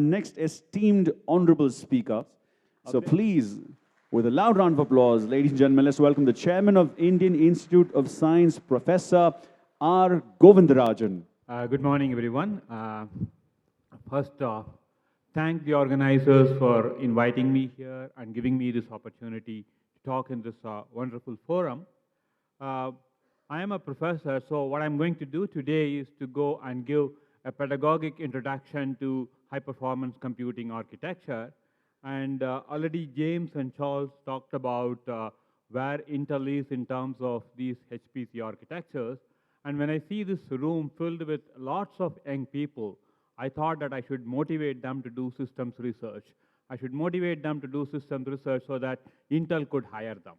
next esteemed honorable speaker. So please, with a loud round of applause, ladies and gentlemen, let's welcome the chairman of Indian Institute of Science, Professor R. Govindarajan. Good morning, everyone. First, thank the organizers for inviting me here and giving me this opportunity to talk in this wonderful forum. I am a professor, so what I'm going to do today is to go and give a pedagogic introduction to high-performance computing architecture. And already James and Charles talked about where Intel is in terms of these HPC architectures. And when I see this room filled with lots of young people, I thought that I should motivate them to do systems research. I should motivate them to do systems research so that Intel could hire them.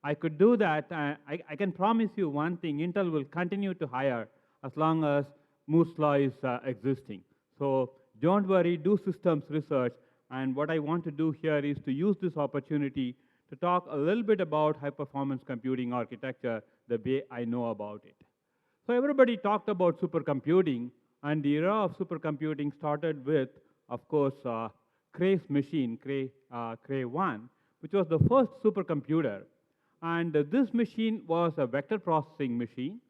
I could do that. I can promise you one thing, Intel will continue to hire as long as Moore's law is existing. So don't worry, do systems research. And what I want to do here is to use this opportunity to talk a little bit about high-performance computing architecture the way I know about it. So everybody talked about supercomputing, and the era of supercomputing started with, of course, Cray's machine, Cray 1, which was the first supercomputer. And this machine was a vector processing machine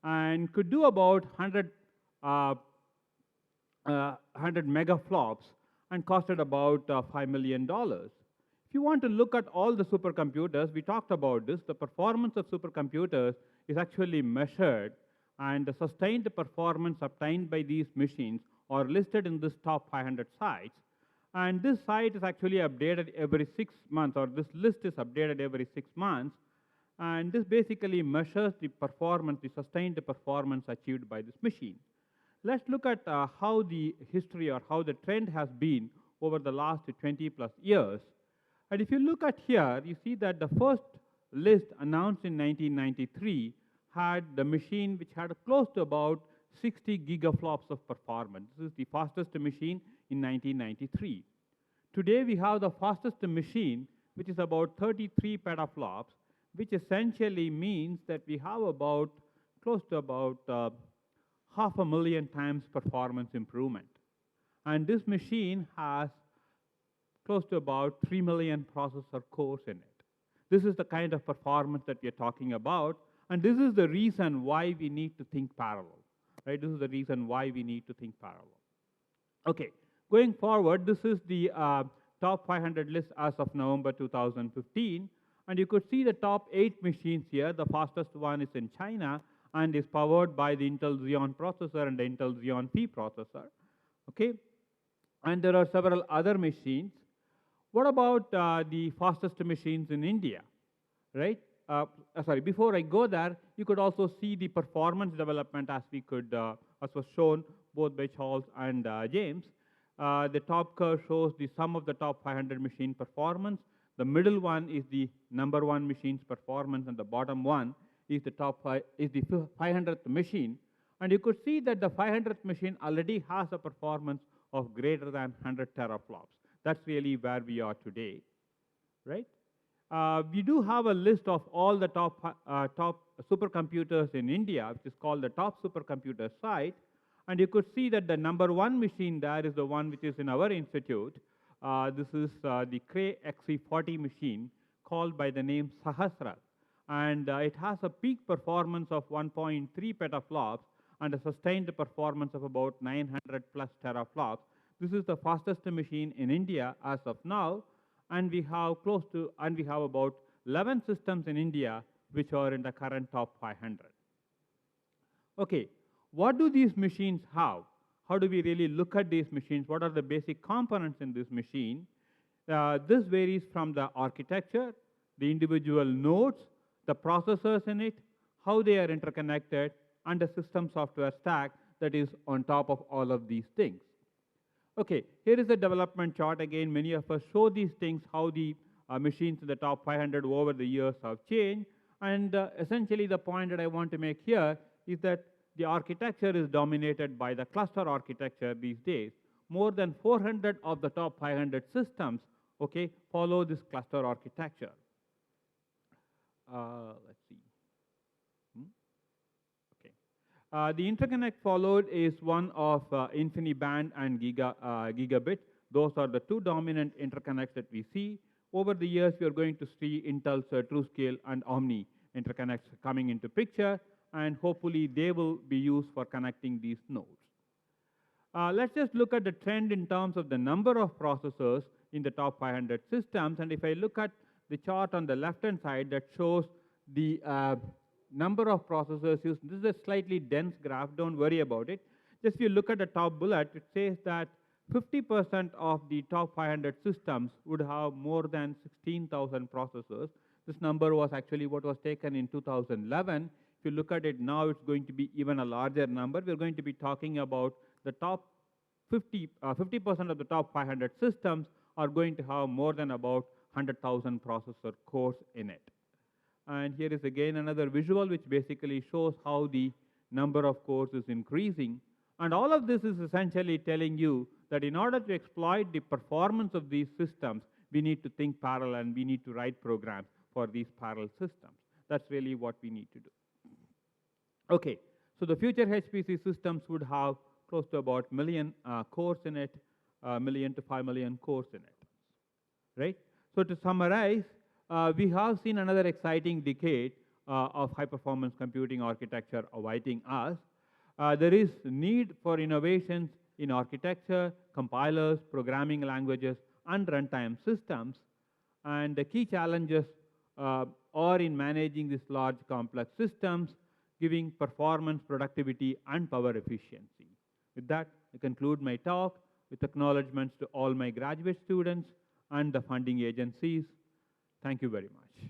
and could do about 100 megaflops and costed about $5 million. If you want to look at all the supercomputers, we talked about this, the performance of supercomputers is actually measured, and the sustained performance obtained by these machines are listed in this top 500 sites. And this site is actually updated every 6 months, or this list is updated every 6 months. And this basically measures the performance, the sustained performance achieved by this machine. Let's look at how the history or how the trend has been over the last 20 plus years. And if you look at here, you see that the first list announced in 1993 had the machine which had close to about 60 gigaflops of performance. This is the fastest machine in 1993. Today we have the fastest machine, which is about 33 petaflops, which essentially means that we have about close to about 500,000 times performance improvement. And this machine has close to about 3 million processor cores in it. This is the kind of performance that we are talking about, and this is the reason why we need to think parallel. Right? This is the reason why we need to think parallel. Okay, going forward, this is the top 500 list as of November 2015, and you could see the top 8 machines here. The fastest one is in China and is powered by the Intel Xeon processor and the Intel Xeon Phi processor. Okay, and there are several other machines. What about the fastest machines in India, right? Sorry, before I go there, you could also see the performance development as we could, as was shown both by Charles and James. The top curve shows the sum of the top 500 machine performance. The middle one is the number one machine's performance, and the bottom one is the the 500th machine. And you could see that the 500th machine already has a performance of greater than 100 teraflops. That's really where we are today, right? We do have a list of all the top supercomputers in India, which is called the top supercomputer site. And you could see that the number one machine there is the one which is in our institute. This is the Cray XE40 machine called by the name Sahasra. And it has a peak performance of 1.3 petaflops and a sustained performance of about 900 plus teraflops. This is the fastest machine in India as of now. And we have about 11 systems in India which are in the current top 500. Okay, what do these machines have? How do we really look at these machines? What are the basic components in this machine? This varies from the architecture, the individual nodes, the processors in it, how they are interconnected, and the system software stack that is on top of all of these things. Okay, here is the development chart. Again, many of us show these things, how the machines in the top 500 over the years have changed. And essentially the point that I want to make here is that the architecture is dominated by the cluster architecture these days. More than 400 of the top 500 systems, okay, follow this cluster architecture. Let's see. The interconnect followed is one of InfiniBand and gigabit. Those are the two dominant interconnects that we see. Over the years, we are going to see Intel's TrueScale and Omni interconnects coming into picture, and hopefully they will be used for connecting these nodes. Let's just look at the trend in terms of the number of processors in the top 500 systems. And if I look at the chart on the left-hand side that shows the number of processors used, this is a slightly dense graph, don't worry about it. Just if you look at the top bullet, it says that 50% of the top 500 systems would have more than 16,000 processors. This number was actually what was taken in 2011. If you look at it now, it's going to be even a larger number. We're going to be talking about the top 50% of the top 500 systems are going to have more than about 100,000 processor cores in it. And here is again another visual which basically shows how the number of cores is increasing. And all of this is essentially telling you that in order to exploit the performance of these systems, we need to think parallel and we need to write programs for these parallel systems. That's really what we need to do. Okay, so the future HPC systems would have close to about 1 million cores in it, 1 million to 5 million cores in it, right? So to summarize, we have seen another exciting decade of high-performance computing architecture awaiting us. There is need for innovations in architecture, compilers, programming languages, and runtime systems. And the key challenges are in managing these large, complex systems, giving performance, productivity, and power efficiency. With that, I conclude my talk with acknowledgements to all my graduate students and the funding agencies. Thank you very much.